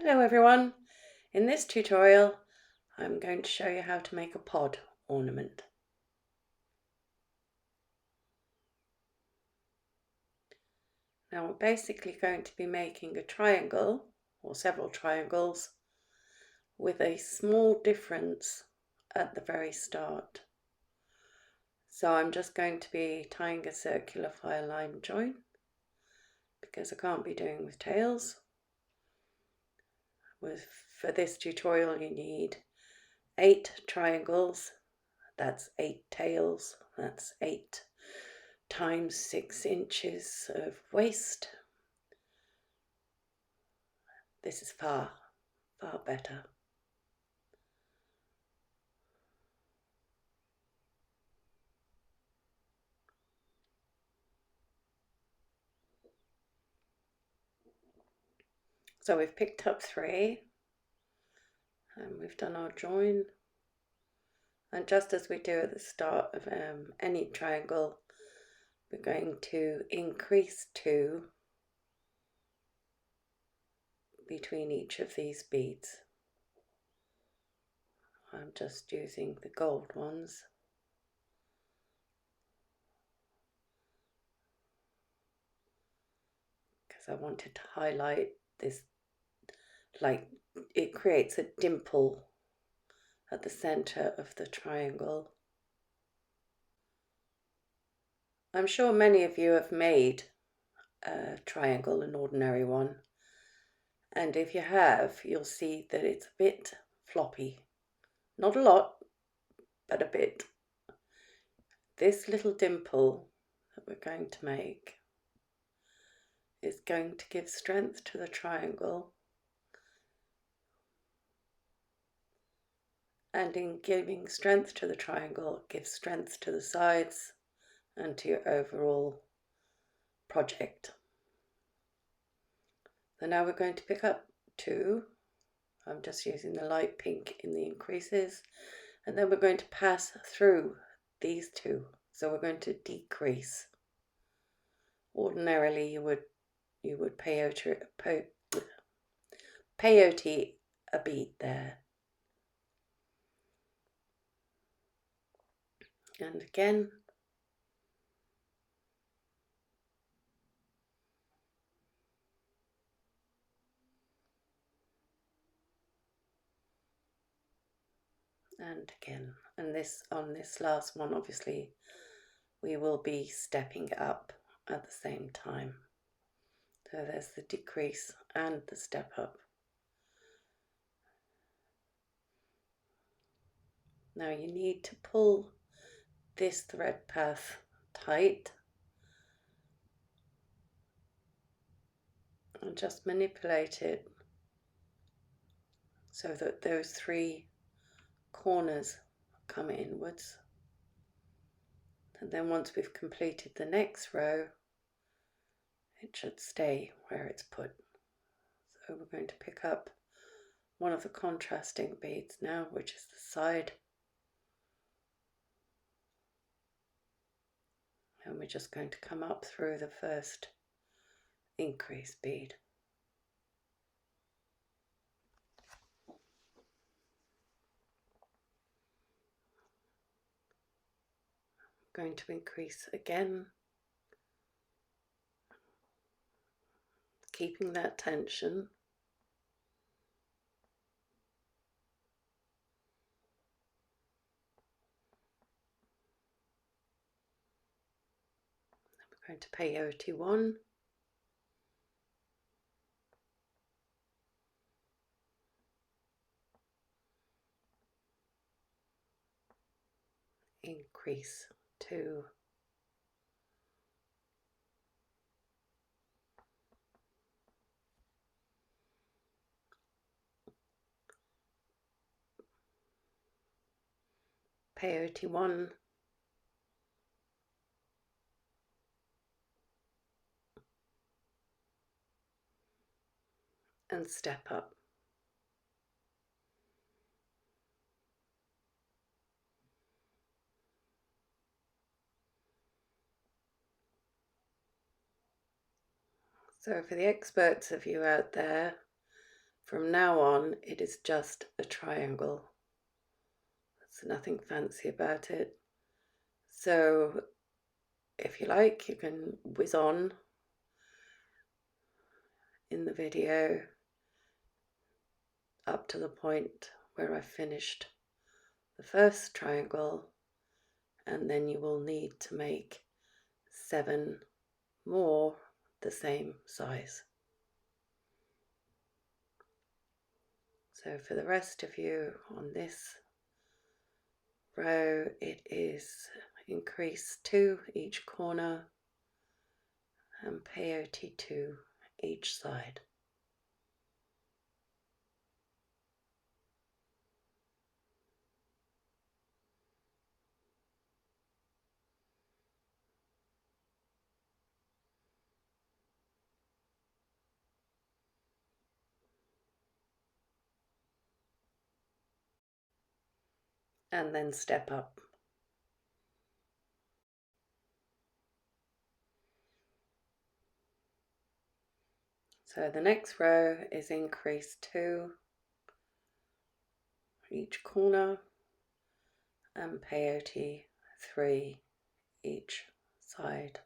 Hello everyone, in this tutorial I'm going to show you how to make a pod ornament. Now we're basically going to be making a triangle or several triangles with a small difference at the very start. So I'm just going to be tying a circular file line join because I can't be doing with tails. For this tutorial you need 8 triangles, that's 8 tails, that's 8 times 6 inches of waist. This is far better. So we've picked up 3 and we've done our join, and just as we do at the start of any triangle, we're going to increase 2 between each of these beads. I'm just using the gold ones. Because I wanted to highlight this, like it creates a dimple at the center of the triangle. I'm sure many of you have made a triangle, an ordinary one, and if you have, you'll see that it's a bit floppy. Not a lot, but a bit. This little dimple that we're going to make is going to give strength to the triangle, and in giving strength to the triangle, it gives strength to the sides and to your overall project. So now we're going to pick up 2. I'm just using the light pink in the increases, and then we're going to pass through these 2. So we're going to decrease. Ordinarily you would peyote a bead there. And again. And again. And this, on this last one, obviously we will be stepping up at the same time. So there's the decrease and the step up. Now you need to pull this thread path tight and just manipulate it so that those 3 corners come inwards. And then once we've completed the next row, it should stay where it's put. So we're going to pick up one of the contrasting beads now, which is the side. And we're just going to come up through the first increase bead. I'm going to increase again, keeping that tension. We're going to peyote 1. Increase 2. Peyote 1. And step up. So for the experts of you out there, From now on, it is just a triangle. There's nothing fancy about it. So if you like, you can whiz on in the video up to the point where I finished the first triangle, and then you will need to make 7 more the same size. So for the rest of you on this row, it is increase 2 each corner and peyote 2 each side. And then step up. So the next row is increase 2 each corner and peyote 3 each side.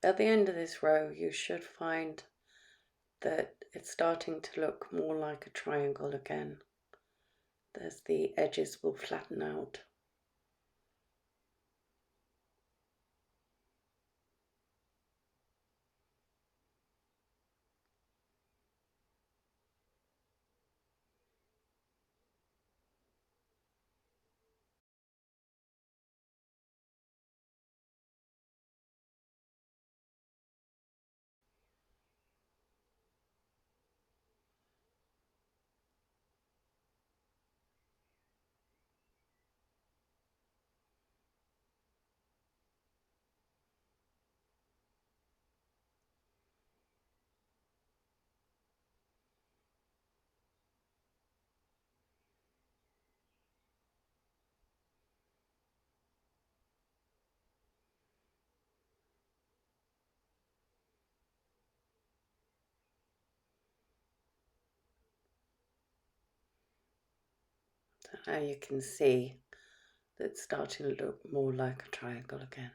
At the end of this row, you should find that it's starting to look more like a triangle again, as the edges will flatten out. So now you can see that it's starting to look more like a triangle again.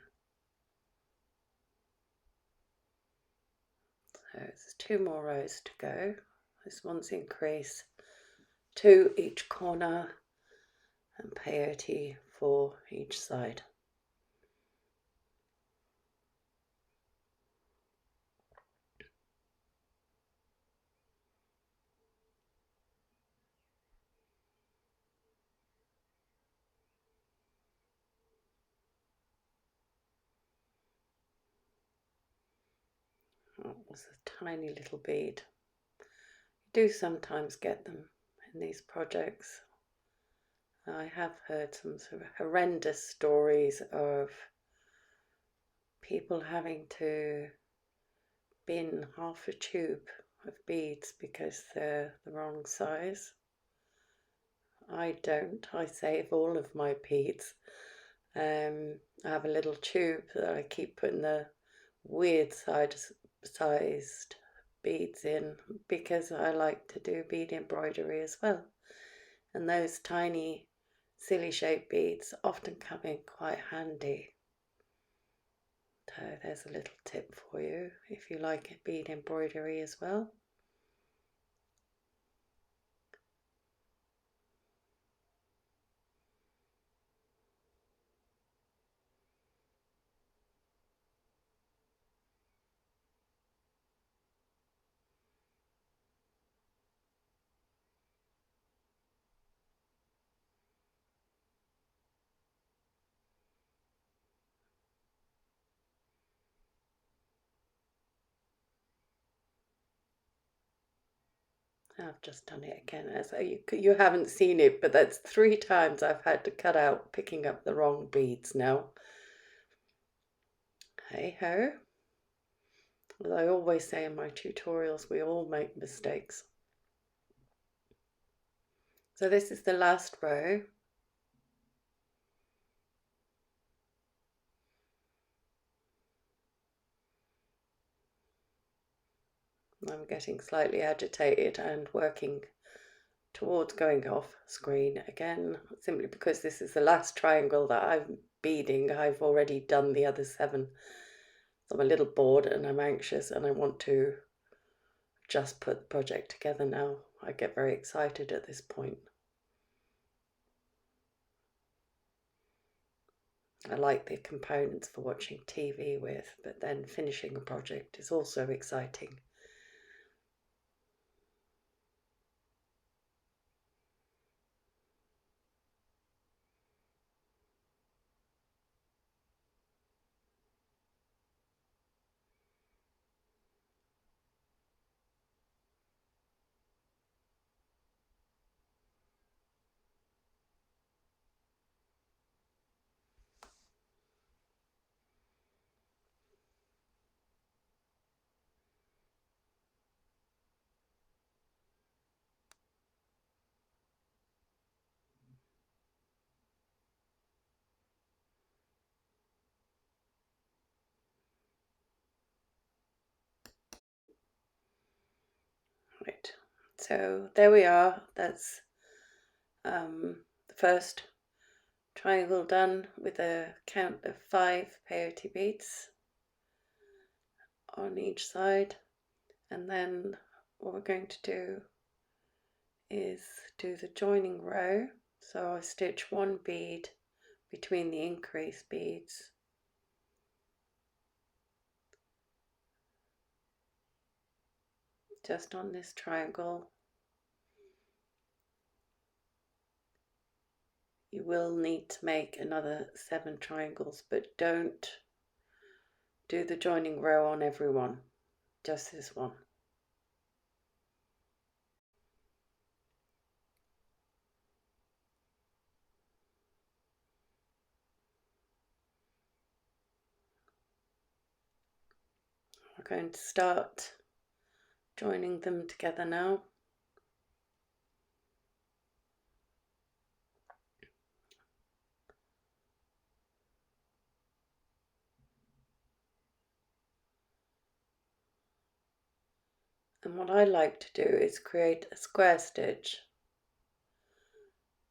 So there's 2 more rows to go. This one's increase 2 each corner and peyote 4 each side. Oh, it was a tiny little bead. You do sometimes get them in these projects. I have heard some sort of horrendous stories of people having to bin half a tube of beads because they're the wrong size. I don't. I save all of my beads. I have a little tube that I keep putting the weird sized beads in because I like to do bead embroidery as well. And those tiny silly shaped beads often come in quite handy. So there's a little tip for you if you like bead embroidery as well. I've just done it again. So you haven't seen it, but that's 3 times I've had to cut out picking up the wrong beads now. Hey ho. As I always say in my tutorials, we all make mistakes. So this is the last row. I'm getting slightly agitated and working towards going off screen again, simply because this is the last triangle that I'm beading. I've already done the other 7. So I'm a little bored and I'm anxious and I want to just put the project together now. I get very excited at this point. I like the components for watching TV with, but then finishing a project is also exciting. Right, so there we are. That's the first triangle done with a count of 5 peyote beads on each side. And then what we're going to do is do the joining row. So I stitch 1 bead between the increase beads, just on this triangle. You will need to make another 7 triangles, but don't do the joining row on every one, just this one. We're going to start joining them together now. And what I like to do is create a square stitch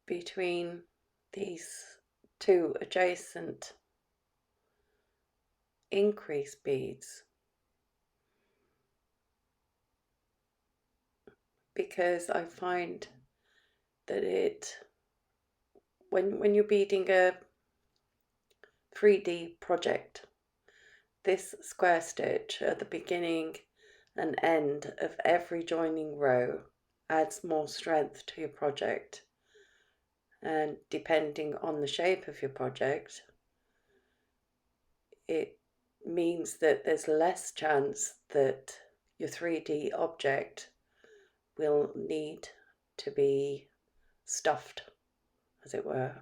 between these 2 adjacent increase beads, because I find that when you're beading a 3D project, this square stitch at the beginning and end of every joining row adds more strength to your project. And depending on the shape of your project, it means that there's less chance that your 3D object will need to be stuffed, as it were.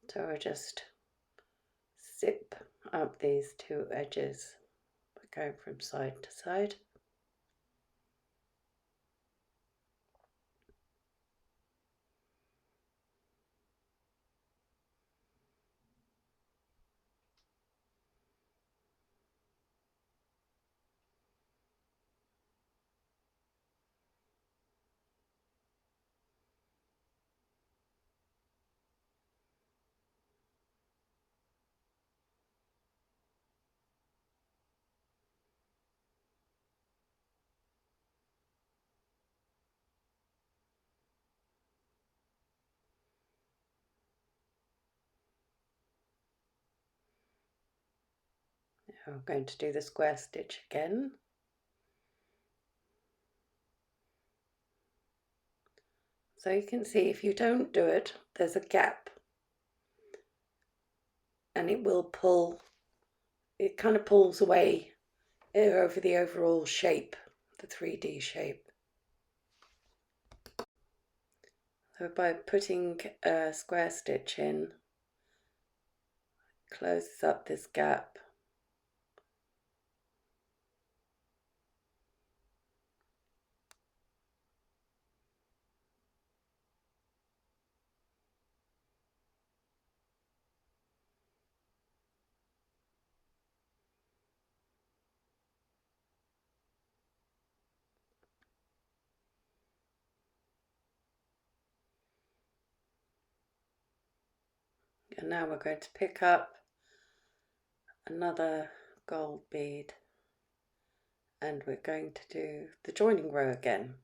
So I just zip up these 2 edges by going from side to side. Now I'm going to do the square stitch again. So you can see if you don't do it, there's a gap and it will pull, it kind of pulls away over the overall shape, the 3D shape. So by putting a square stitch in, closes up this gap. And now we're going to pick up another gold bead and we're going to do the joining row again.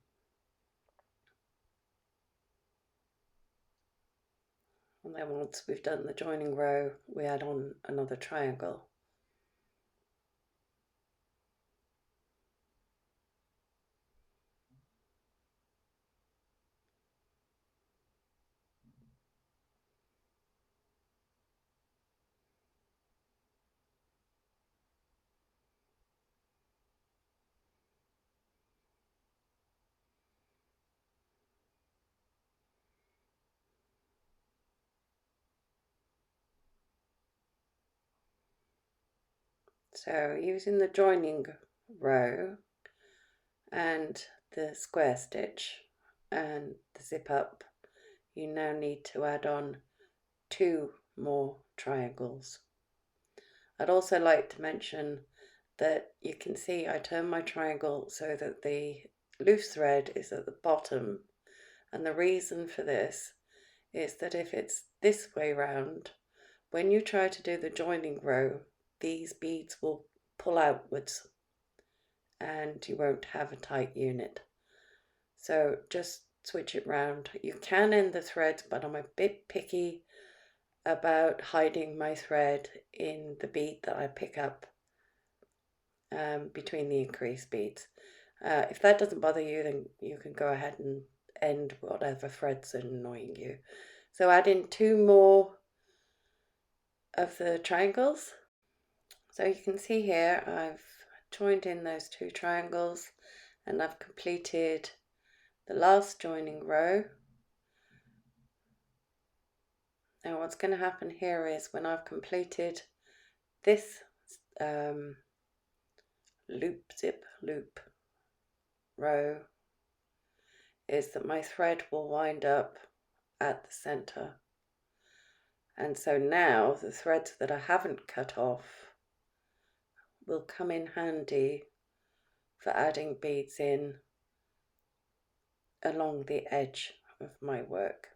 And then once we've done the joining row, we add on another triangle. So using the joining row and the square stitch and the zip up, you now need to add on 2 more triangles. I'd also like to mention that you can see I turn my triangle so that the loose thread is at the bottom, and the reason for this is that if it's this way round, when you try to do the joining row, these beads will pull outwards and you won't have a tight unit. So just switch it round. You can end the threads, but I'm a bit picky about hiding my thread in the bead that I pick up between the increased beads. If that doesn't bother you, then you can go ahead and end whatever threads are annoying you. So add in 2 more of the triangles. So you can see here I've joined in those 2 triangles and I've completed the last joining row. Now what's going to happen here is when I've completed this zip loop row, is that my thread will wind up at the center. And so now the threads that I haven't cut off will come in handy for adding beads in along the edge of my work.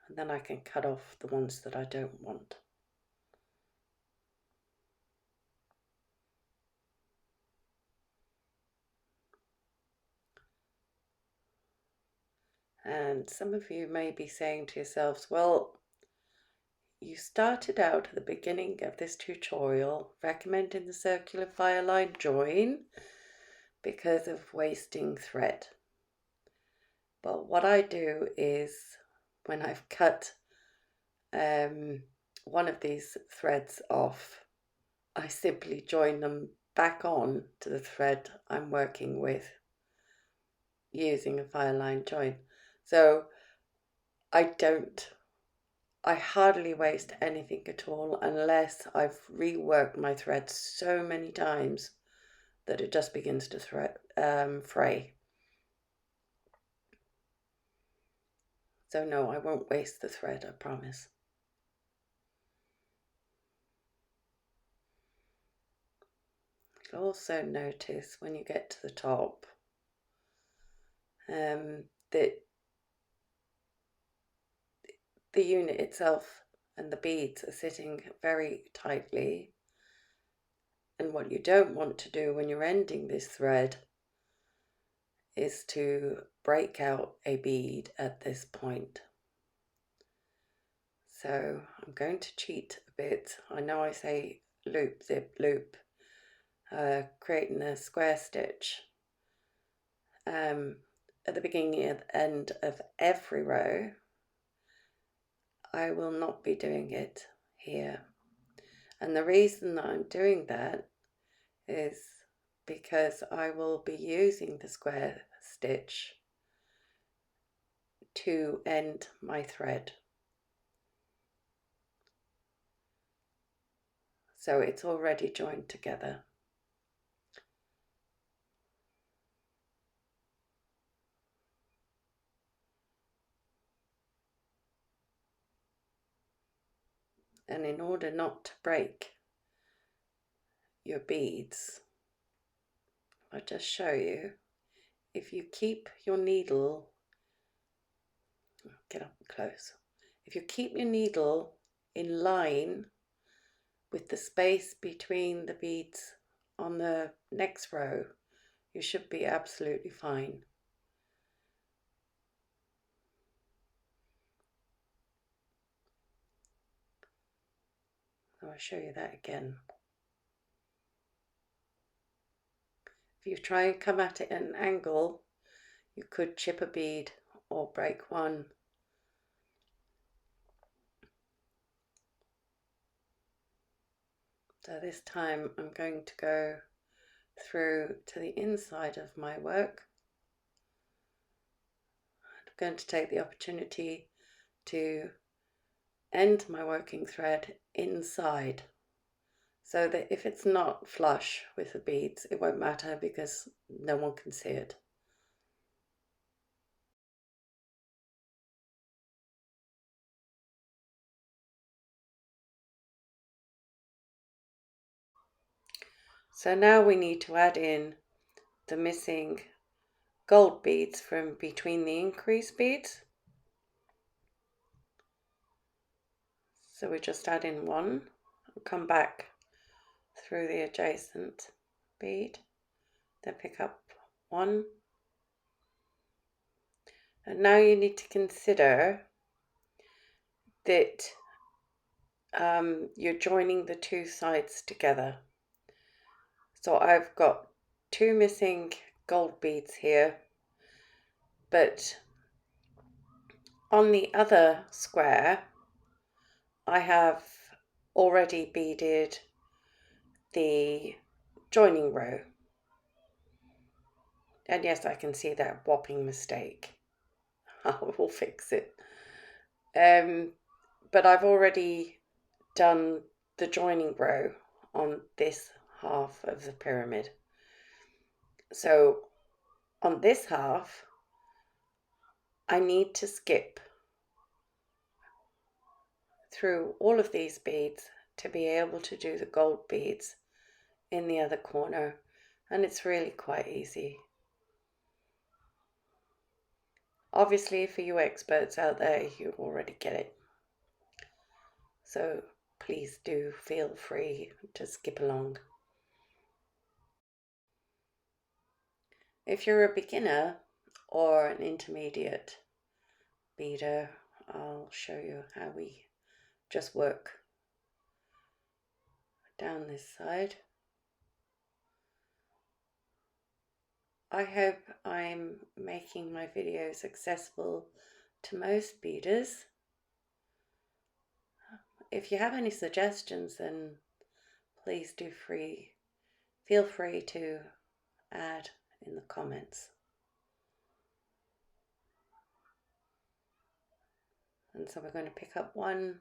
And then I can cut off the ones that I don't want. And some of you may be saying to yourselves, well, you started out at the beginning of this tutorial recommending the circular fire line join because of wasting thread. But what I do is when I've cut one of these threads off, I simply join them back on to the thread I'm working with using a fire line join. So I hardly waste anything at all unless I've reworked my thread so many times that it just begins to fray. So no, I won't waste the thread, I promise. You'll also notice when you get to the top that the unit itself and the beads are sitting very tightly. And what you don't want to do when you're ending this thread is to break out a bead at this point. So I'm going to cheat a bit. I know I say loop, zip, loop, creating a square stitch at the beginning and end of every row. I will not be doing it here. And the reason that I'm doing that is because I will be using the square stitch to end my thread. So it's already joined together. And in order not to break your beads, I'll just show you, if you keep your needle, get up close, If you keep your needle in line with the space between the beads on the next row, you should be absolutely fine. So I'll show you that again. If you try and come at it at an angle, you could chip a bead or break one. So this time I'm going to go through to the inside of my work. I'm going to take the opportunity to end my working thread inside, so that if it's not flush with the beads, it won't matter because no one can see it. So now we need to add in the missing gold beads from between the increase beads. So we just add in one, come back through the adjacent bead, then pick up one. And now you need to consider that you're joining the two sides together. So I've got two missing gold beads here, but on the other square I have already beaded the joining row. And yes, I can see that whopping mistake. I will fix it. But I've already done the joining row on this half of the pyramid. So on this half, I need to skip through all of these beads to be able to do the gold beads in the other corner, and it's really quite easy. Obviously, for you experts out there, you already get it. So please do feel free to skip along. If you're a beginner or an intermediate beader, I'll show you how we just work down this side. I hope I'm making my videos accessible to most beaders. If you have any suggestions, then please feel free to add in the comments. And so we're going to pick up one,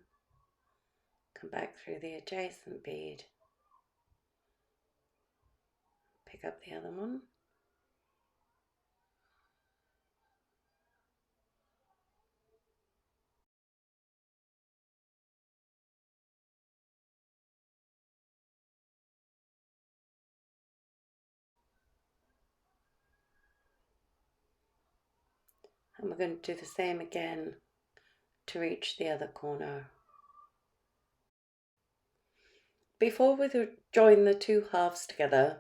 come back through the adjacent bead, pick up the other one, and we're going to do the same again to reach the other corner. Before we join the two halves together,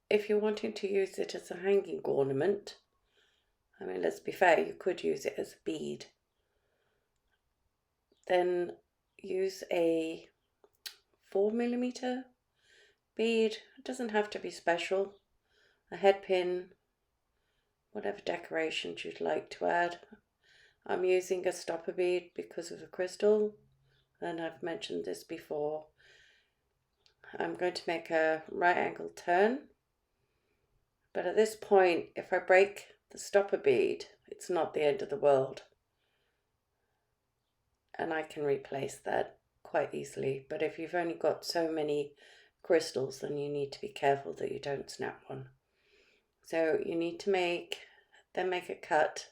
if you're wanting to use it as a hanging ornament, I mean, let's be fair, you could use it as a bead, then use a 4mm bead. It doesn't have to be special. A head pin, whatever decorations you'd like to add. I'm using a stopper bead because of the crystal, and I've mentioned this before. I'm going to make a right angle turn, but at this point, if I break the stopper bead, it's not the end of the world, and I can replace that quite easily. But if you've only got so many crystals, then you need to be careful that you don't snap one. So you need to make a cut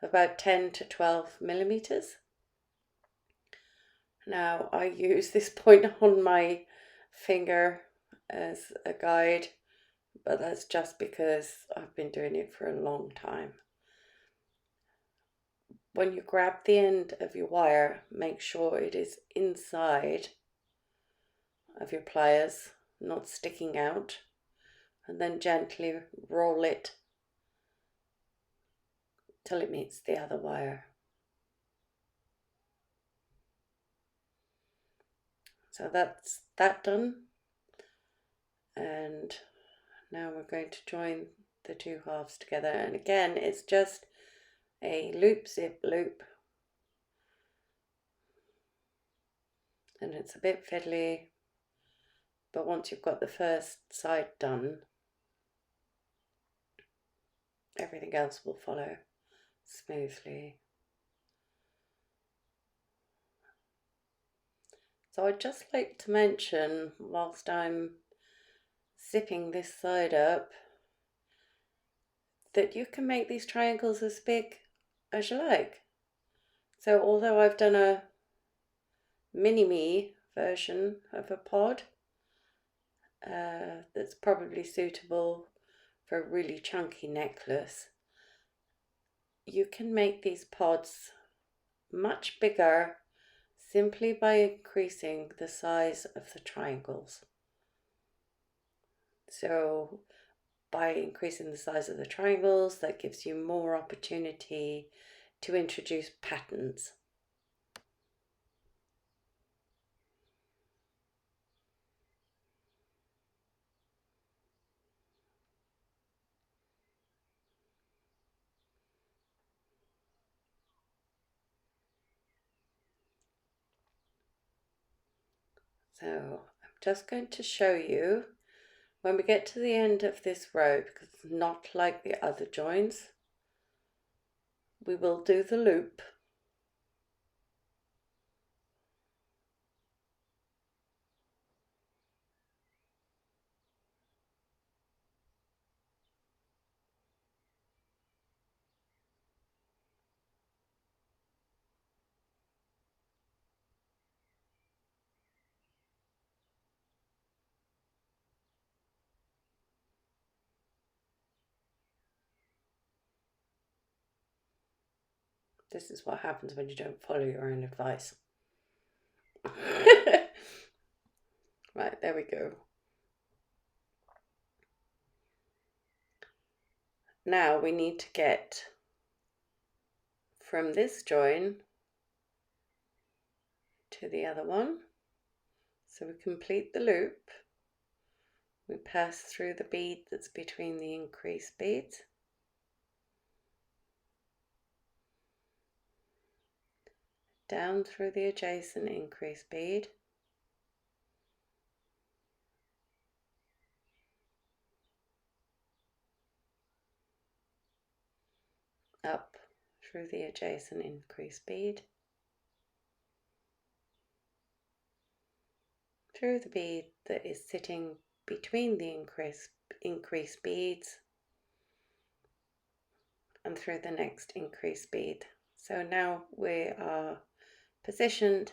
of about 10 to 12mm. Now I use this point on my finger as a guide, but that's just because I've been doing it for a long time. when you grab the end of your wire, make sure it is inside of your pliers, not sticking out, and then gently roll it till it meets the other wire. So that's that done, and now we're going to join the two halves together, and again it's just a loop zip loop, and it's a bit fiddly, but once you've got the first side done, everything else will follow smoothly. So I'd just like to mention, whilst I'm zipping this side up, that you can make these triangles as big as you like. So although I've done a mini-me version of a pod that's probably suitable for a really chunky necklace, you can make these pods much bigger simply by increasing the size of the triangles. So by increasing the size of the triangles, that gives you more opportunity to introduce patterns. So I'm just going to show you when we get to the end of this row, because it's not like the other joins, we will do the loop. This is what happens when you don't follow your own advice. Right, there we go. Now we need to get from this join to the other one. So we complete the loop. We pass through the bead that's between the increased beads. Down through the adjacent increased bead. Up through the adjacent increased bead. Through the bead that is sitting between the increased beads, and through the next increased bead. So now we are positioned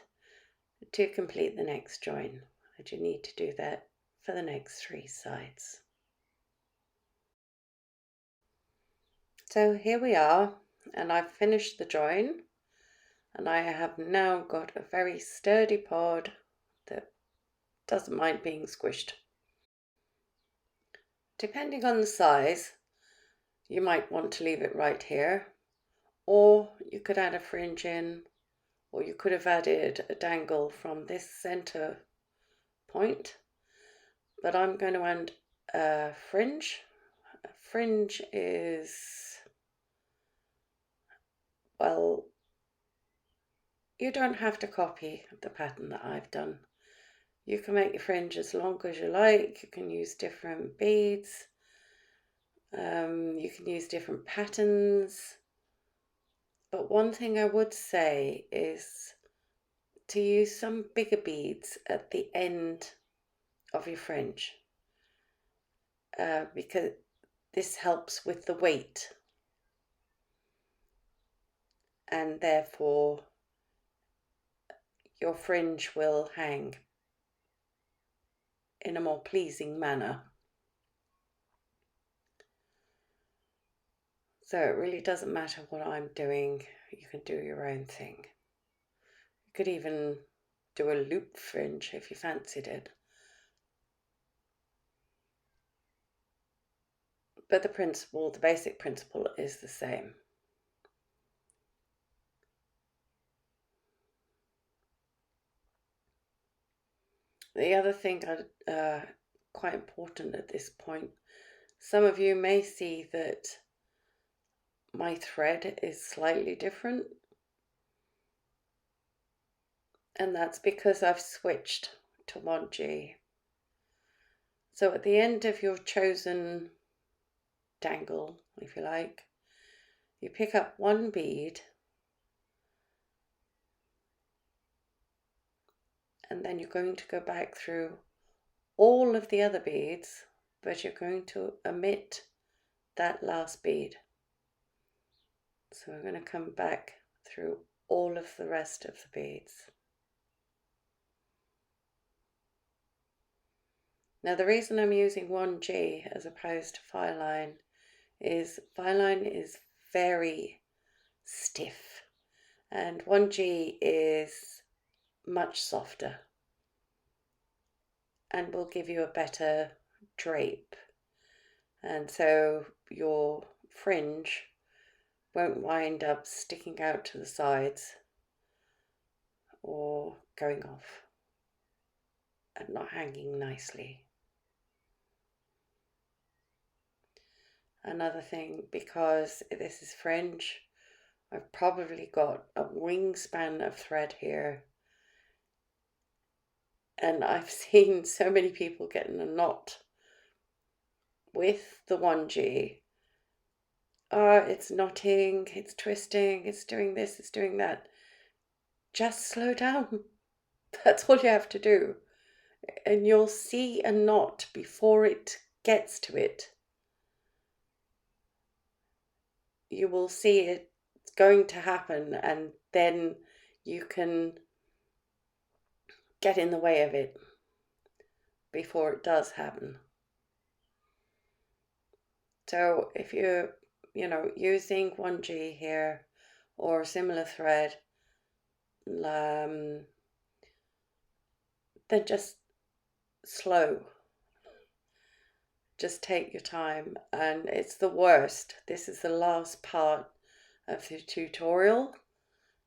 to complete the next join, and you need to do that for the next 3 sides. So here we are, and I've finished the join, and I have now got a very sturdy pod that doesn't mind being squished. Depending on the size, you might want to leave it right here, or you could add a fringe in, or you could have added a dangle from this center point, but I'm going to add a fringe. A fringe is, well, you don't have to copy the pattern that I've done. You can make your fringe as long as you like. You can use different beads. You can use different patterns. But one thing I would say is to use some bigger beads at the end of your fringe, because this helps with the weight, and therefore your fringe will hang in a more pleasing manner. So it really doesn't matter what I'm doing, you can do your own thing. You could even do a loop fringe if you fancied it. But the basic principle is the same. The other thing quite important at this point, some of you may see that my thread is slightly different, and that's because I've switched to 1G. So at the end of your chosen dangle, if you like, you pick up one bead and then you're going to go back through all of the other beads, but you're going to omit that last bead. So we're going to come back through all of the rest of the beads. Now the reason I'm using 1G as opposed to filine is very stiff and 1G is much softer and will give you a better drape, and so your fringe won't wind up sticking out to the sides or going off and not hanging nicely. Another thing, because this is fringe, I've probably got a wingspan of thread here, and I've seen so many people getting a knot with the 1G. It's knotting, it's twisting, it's doing this, it's doing that. Just slow down. That's all you have to do. And you'll see a knot before it gets to it. You will see it's going to happen, and then you can get in the way of it before it does happen. So if you're, using 1G here or similar thread, then just slow. Just take your time, and it's the worst. This is the last part of the tutorial.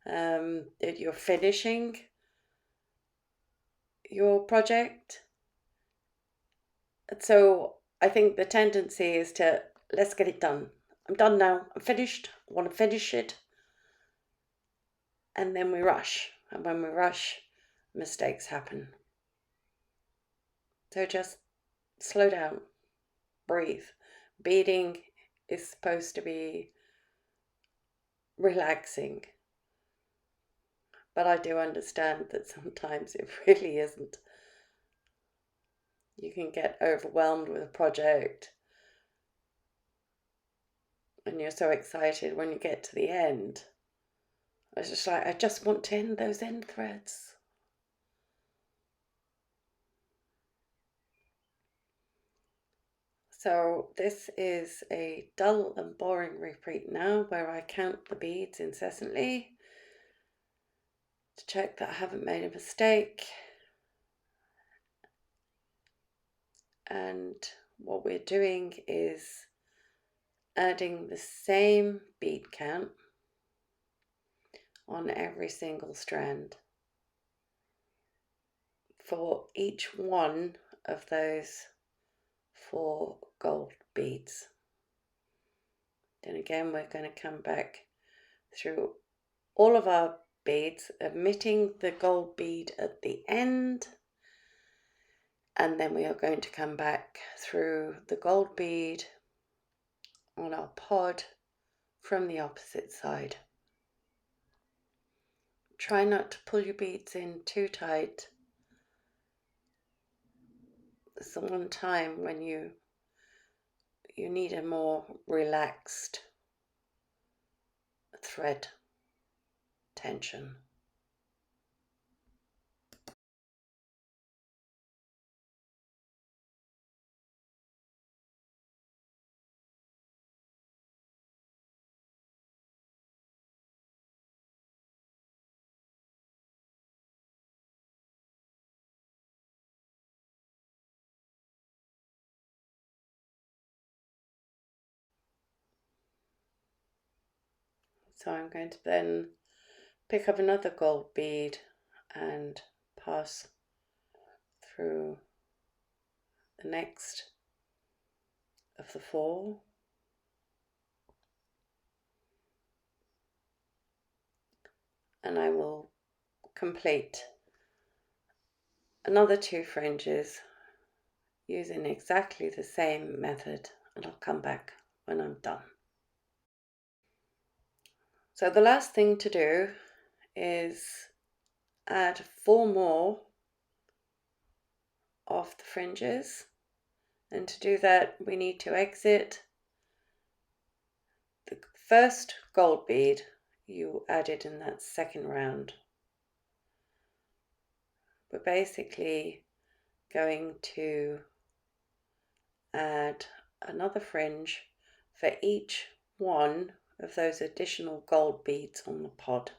You're finishing your project. So I think the tendency is to, let's get it done. I'm done now. I'm finished. I want to finish it. And then we rush. And when we rush, mistakes happen. So just slow down. Breathe. Beading is supposed to be relaxing. But I do understand that sometimes it really isn't. You can get overwhelmed with a project and you're so excited when you get to the end. It's just like, I just want to end those end threads. So this is a dull and boring repeat now, where I count the beads incessantly to check that I haven't made a mistake. And what we're doing is adding the same bead count on every single strand for each one of those 4 gold beads. Then again, we're going to come back through all of our beads, omitting the gold bead at the end, and then we are going to come back through the gold bead on our pod from the opposite side. Try not to pull your beads in too tight. It's the one time when you need a more relaxed thread tension. So I'm going to then pick up another gold bead and pass through the next of the 4, and I will complete another 2 fringes using exactly the same method, and I'll come back when I'm done. So the last thing to do is add 4 more of the fringes, and to do that we need to exit the first gold bead you added in that second round. We're basically going to add another fringe for each one of those additional gold beads on the pod.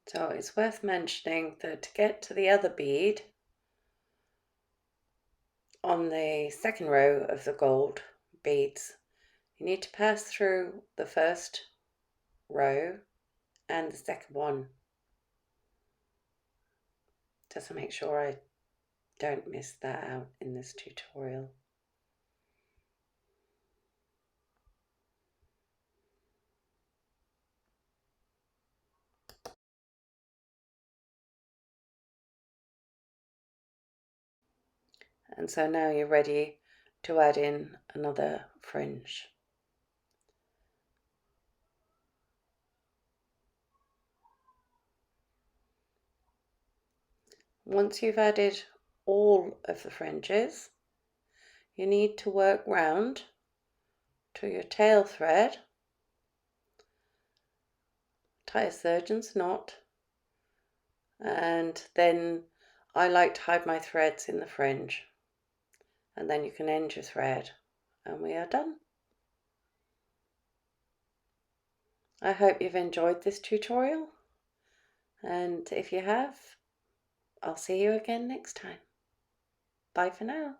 So it's worth mentioning that to get to the other bead on the second row of the gold beads, you need to pass through the first row and the second one, just to make sure I don't miss that out in this tutorial. And so now you're ready to add in another fringe. Once you've added all of the fringes, you need to work round to your tail thread, tie a surgeon's knot, and then I like to hide my threads in the fringe, and then you can end your thread, and we are done. I hope you've enjoyed this tutorial, and if you have, I'll see you again next time. Bye for now.